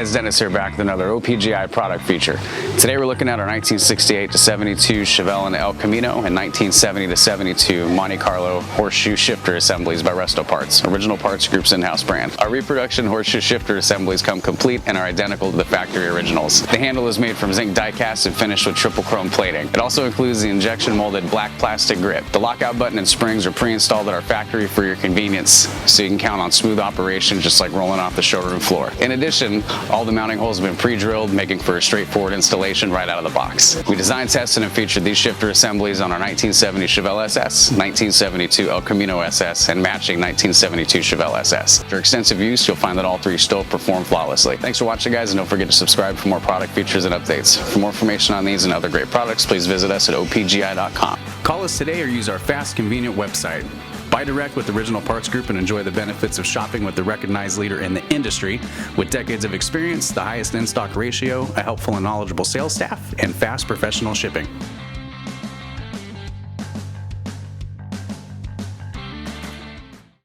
guys, Dennis here back with another OPGI product feature. Today we're looking at our 1968 to 72 Chevelle and El Camino and 1970 to 72 Monte Carlo Horseshoe shifter assemblies by Resto Parts, Original Parts Group's in-house brand. Our reproduction Horseshoe shifter assemblies come complete and are identical to the factory originals. The handle is made from zinc die-cast and finished with triple chrome plating. It also includes the injection molded black plastic grip. The lockout button and springs are pre-installed at our factory for your convenience, so you can count on smooth operation just like rolling off the showroom floor. In addition, all the mounting holes have been pre-drilled, making for a straightforward installation right out of the box. We designed, tested, and featured these shifter assemblies on our 1970 Chevelle SS, 1972 El Camino SS, and matching 1972 Chevelle SS. After extensive use, you'll find that all three still perform flawlessly. Thanks for watching, guys, and don't forget to subscribe for more product features and updates. For more information on these and other great products, please visit us at opgi.com. Call us today or use our fast, convenient website. Buy direct with Original Parts Group and enjoy the benefits of shopping with the recognized leader in the industry with decades of experience, the highest in-stock ratio, a helpful and knowledgeable sales staff, and fast professional shipping.